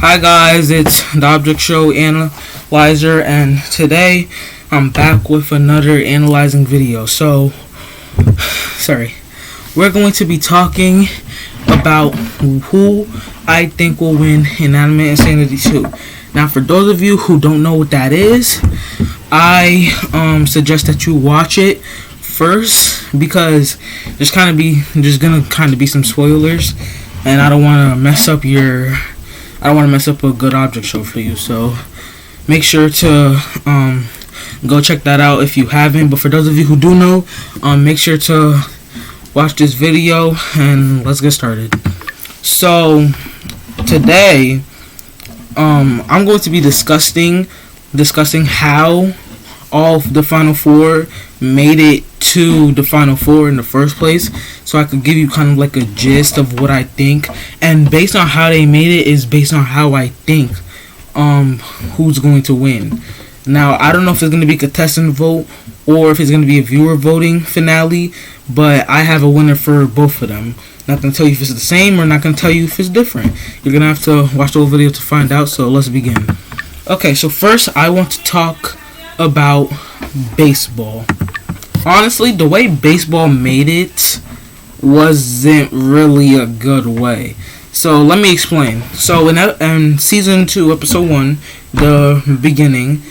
Hi guys, it's the Object Show Analyzer, and today I'm back with another analyzing video. We're going to be talking about who I think will win Inanimate Insanity 2. Now, for those of you who don't know what that is, I suggest that you watch it first because there's gonna be some spoilers, and I don't want to mess up a good object show for you. So make sure to go check that out if you haven't. But for those of you who do know, make sure to watch this video and let's get started. So today, I'm going to be discussing how all of the Final Four made it to the Final Four in the first place, so I could give you kind of like a gist of what I think, and based on how they made it is based on how I think who's going to win. Now, I don't know if it's going to be a contestant vote or if it's going to be a viewer voting finale, but I have a winner for both of them. Not going to tell you if it's the same or not going to tell you if it's different. You're going to have to watch the whole video to find out, so let's begin. Okay, so first I want to talk about baseball. Honestly, the way baseball made it wasn't really a good way. So let me explain. So in season 2, episode 1, the beginning,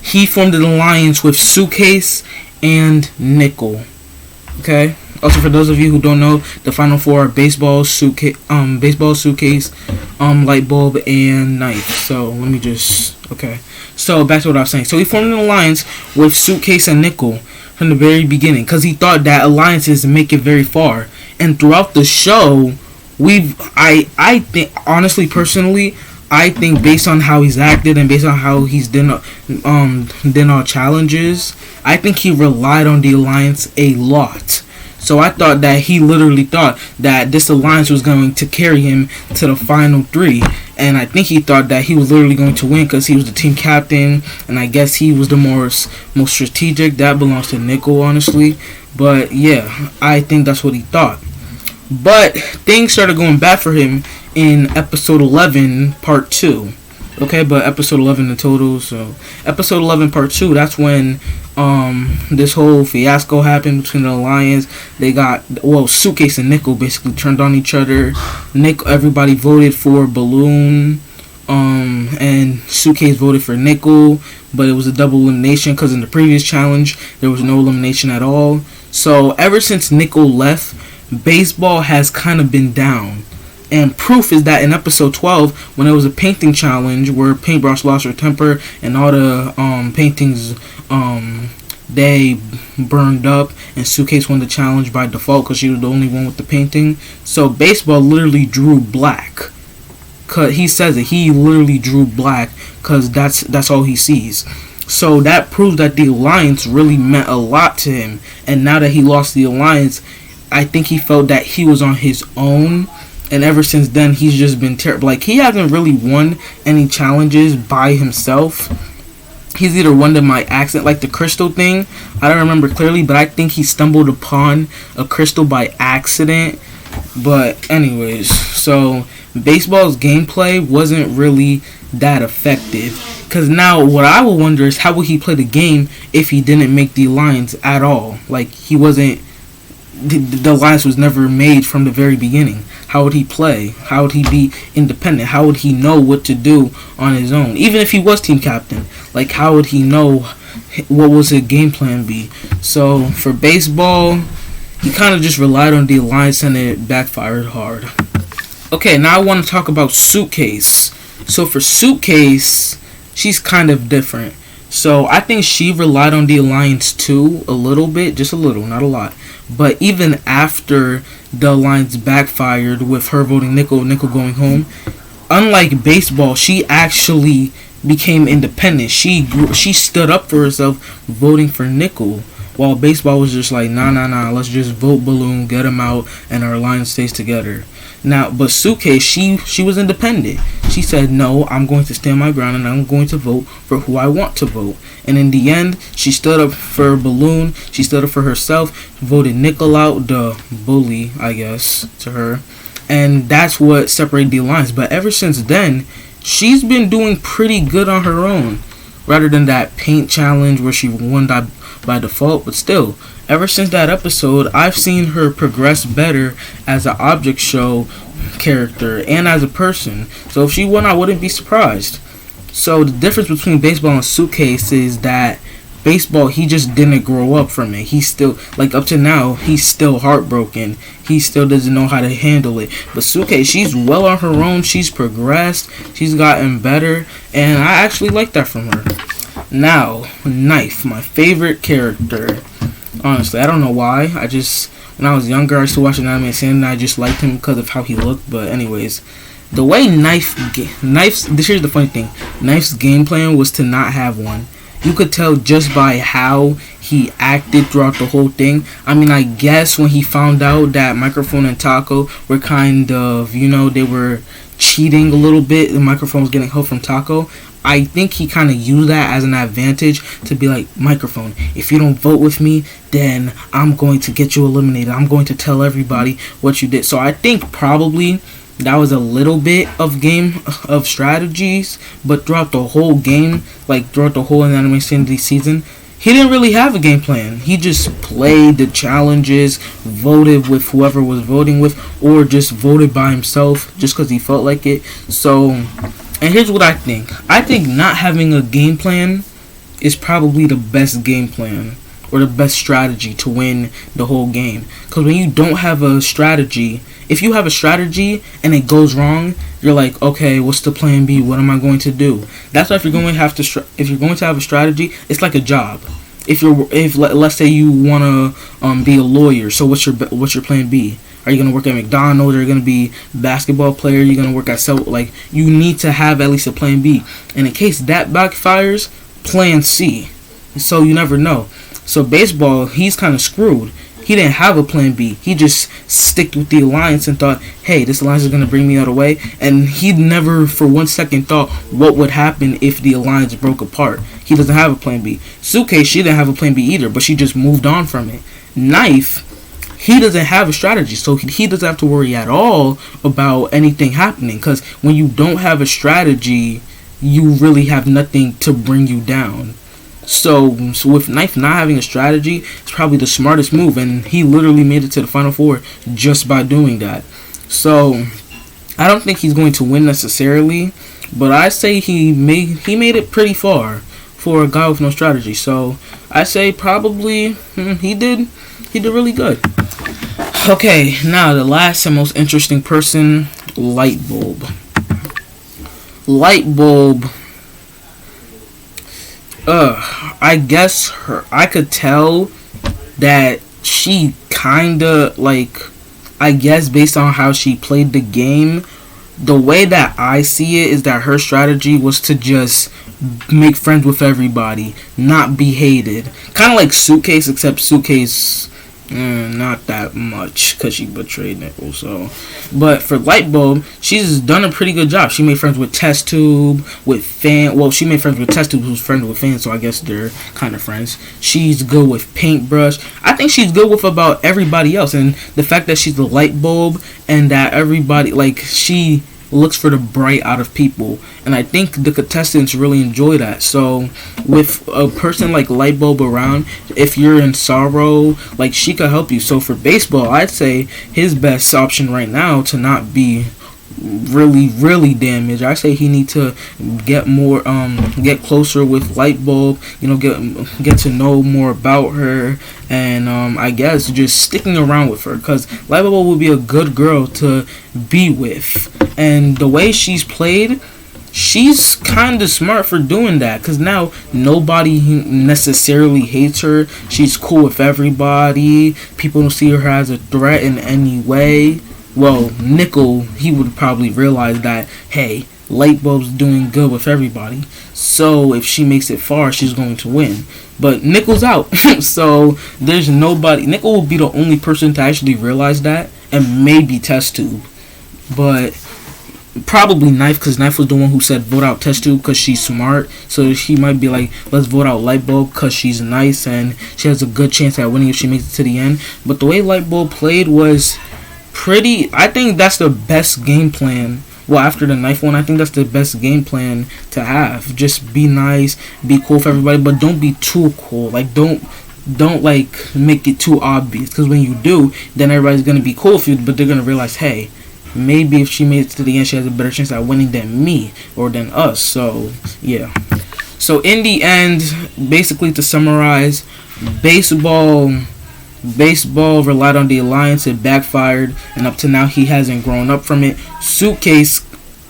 he formed an alliance with Suitcase and Nickel. Okay. Also, for those of you who don't know, the Final Four are baseball, suitcase, light bulb, and knife. So So back to what I was saying. So he formed an alliance with Suitcase and Nickel from the very beginning because he thought that alliances make it very far. And throughout the show, I think, honestly, personally, I think based on how he's acted and based on how he's done our challenges, I think he relied on the alliance a lot. So I thought that he literally thought that this alliance was going to carry him to the final 3. And I think he thought that he was literally going to win because he was the team captain. And I guess he was the most strategic. That belongs to Nickel, honestly. But yeah, I think that's what he thought. But things started going bad for him in episode 11, part 2. Okay, but episode 11 in total. So episode 11, part 2, that's when this whole fiasco happened between the alliance. Suitcase and Nickel basically turned on each other. Everybody voted for Balloon, and Suitcase voted for Nickel, but it was a double elimination because in the previous challenge there was no elimination at all. So ever since Nickel left, baseball has kind of been down. And proof is that in episode 12, when there was a painting challenge where Paintbrush lost her temper and all the paintings, they burned up, and Suitcase won the challenge by default because she was the only one with the painting. So baseball literally drew black. He says it. He literally drew black because that's all he sees. So that proves that the alliance really meant a lot to him. And now that he lost the alliance, I think he felt that he was on his own. And ever since then, he's just been terrible. Like, he hasn't really won any challenges by himself. He's either won them by accident, like the crystal thing. I don't remember clearly, but I think he stumbled upon a crystal by accident. But anyways, so baseball's gameplay wasn't really that effective. Because now what I will wonder is how would he play the game if he didn't make the alliance at all? Like, he wasn't... The alliance was never made from the very beginning. How would he play? How would he be independent? How would he know what to do on his own? Even if he was team captain, like, how would he know what was his game plan be? So for baseball, he kind of just relied on the alliance and it backfired hard. Okay, now I want to talk about Suitcase. So for Suitcase, she's kind of different. So I think she relied on the alliance too, a little bit, just a little, not a lot. But even after the alliance backfired with her voting Nickel going home, unlike baseball, she actually became independent. She stood up for herself, voting for Nickel, while baseball was just like, nah, let's just vote Balloon, get him out, and our alliance stays together. Now, but Suitcase, she was independent. She said, no, I'm going to stand my ground and I'm going to vote for who I want to vote. And in the end, she stood up for Balloon. She stood up for herself, voted Nickel out, the bully, I guess, to her. And that's what separated the alliance. But ever since then, she's been doing pretty good on her own, rather than that paint challenge where she won that by default. But still, ever since that episode, I've seen her progress better as an object show character and as a person. So if she won, I wouldn't be surprised. So the difference between baseball and Suitcase is that baseball, he just didn't grow up from it. He's still, like, up to now, he's still heartbroken. He still doesn't know how to handle it. But Suitcase, she's well on her own. She's progressed. She's gotten better. And I actually like that from her. Now, Knife, my favorite character. Honestly, I don't know why. When I was younger, I used to watch Inanimate and I just liked him because of how he looked. But anyways, the way Knife's, here's the funny thing. Knife's game plan was to not have one. You could tell just by how he acted throughout the whole thing. I mean, I guess when he found out that Microphone and Taco were kind of, they were cheating a little bit. The Microphone was getting help from Taco. I think he kind of used that as an advantage to be like, Microphone, if you don't vote with me, then I'm going to get you eliminated. I'm going to tell everybody what you did. So I think probably that was a little bit of strategies, but throughout the whole game, like throughout the whole Inanimate Sanity season, he didn't really have a game plan. He just played the challenges, voted with whoever was voting with, or just voted by himself just because he felt like it. So, and here's what I think. I think not having a game plan is probably the best game plan or the best strategy to win the whole game. Because when you don't have a strategy, if you have a strategy and it goes wrong, you're like, okay, what's the plan B? What am I going to do? That's why if you're going to have a strategy, it's like a job. If let's say you want to be a lawyer, so what's your plan B? Are you going to work at McDonald's? Are you going to be a basketball player? Are you going to work at you need to have at least a plan B. And in case that backfires, plan C. So you never know. So baseball, he's kind of screwed. He didn't have a plan B. He just sticked with the alliance and thought, hey, this alliance is going to bring me out of the way. And he never for 1 second thought what would happen if the alliance broke apart. He doesn't have a plan B. Suitcase, she didn't have a plan B either, but she just moved on from it. Knife, he doesn't have a strategy, so he doesn't have to worry at all about anything happening. Because when you don't have a strategy, you really have nothing to bring you down. So with Knife not having a strategy, it's probably the smartest move, and he literally made it to the Final Four just by doing that. So I don't think he's going to win necessarily, but I say he made it pretty far for a guy with no strategy. So I say probably he did really good. Okay, now the last and most interesting person, Lightbulb. I guess I could tell that she kinda, I guess based on how she played the game, the way that I see it is that her strategy was to just make friends with everybody, not be hated. Kind of like Suitcase, except Suitcase, not that much, because she betrayed Nickel. So, but for Lightbulb, she's done a pretty good job. She made friends with Test Tube, with Fan. Well, she made friends with Test Tube, who's friends with Fan, so I guess they're kind of friends. She's good with Paintbrush. I think she's good with about everybody else, and the fact that she's the Lightbulb and that everybody, she looks for the bright out of people, and I think the contestants really enjoy that. So with a person like Lightbulb around, if you're in sorrow, she could help you. So for baseball, I'd say his best option right now to not be really damaged, I say he need to get closer with Lightbulb, get to know more about her, and I guess just sticking around with her, because Lightbulb would be a good girl to be with. And the way she's played, she's kind of smart for doing that, because now nobody necessarily hates her. She's cool with everybody. People don't see her as a threat in any way. Well, Nickel, he would probably realize that, hey, Lightbulb's doing good with everybody, so if she makes it far, she's going to win. But Nickel's out, so there's nobody. Nickel will be the only person to actually realize that, and maybe Test Tube. But probably Knife, because Knife was the one who said vote out Test Tube because she's smart. So she might be like, let's vote out Lightbulb because she's nice and she has a good chance at winning if she makes it to the end. But the way Lightbulb played was pretty. I think that's the best game plan well, after the knife one, I think that's the best game plan to have. Just be nice, be cool for everybody, but don't be too cool. Like, don't like make it too obvious, because when you do, then everybody's gonna be cool with you, but they're gonna realize, hey, maybe if she made it to the end, she has a better chance at winning than me or than us. So yeah. So in the end, basically to summarize, baseball relied on the alliance. It backfired, and up to now he hasn't grown up from it. Suitcase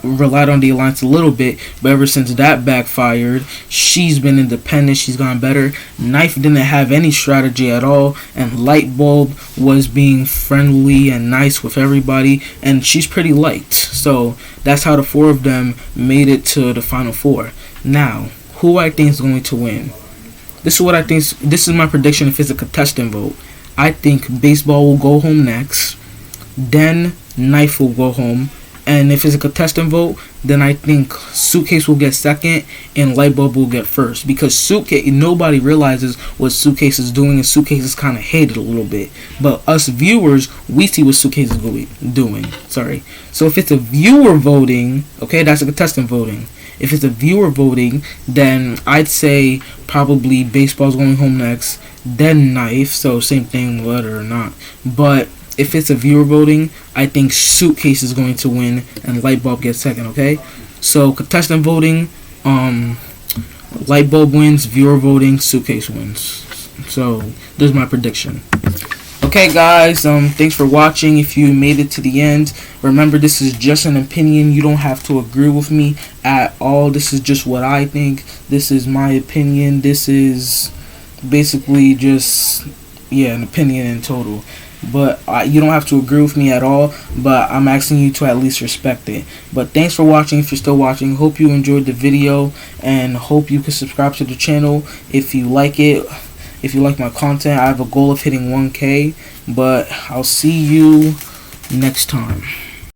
relied on the alliance a little bit, but ever since that backfired, she's been independent, she's gone better. Knife didn't have any strategy at all, and Lightbulb was being friendly and nice with everybody, and she's pretty liked. So that's how the four of them made it to the final four. Now, who I think is going to win? This is what I think. This is my prediction if it's a contestant vote. I think baseball will go home next, then Knife will go home, and if it's a contestant vote, then I think Suitcase will get second and Lightbulb will get first, because Suitcase, nobody realizes what Suitcase is doing, and Suitcase is kind of hated a little bit, but us viewers, we see what Suitcase is doing. Sorry. So if it's a viewer voting, okay, that's a contestant voting. If it's a viewer voting, then I'd say probably baseball's going home next, then Knife. So same thing, whether or not. But if it's a viewer voting, I think Suitcase is going to win and Lightbulb gets second. Okay. So contestant voting, Lightbulb wins. Viewer voting, Suitcase wins. So there's my prediction. Okay, guys, thanks for watching. If you made it to the end, remember, this is just an opinion. You don't have to agree with me at all. This is just what I think. This is my opinion. This is basically just, yeah, an opinion in total. But you don't have to agree with me at all, but I'm asking you to at least respect it. But thanks for watching. If you're still watching, hope you enjoyed the video, and hope you can subscribe to the channel if you like it. If you like my content, I have a goal of hitting 1K, but I'll see you next time.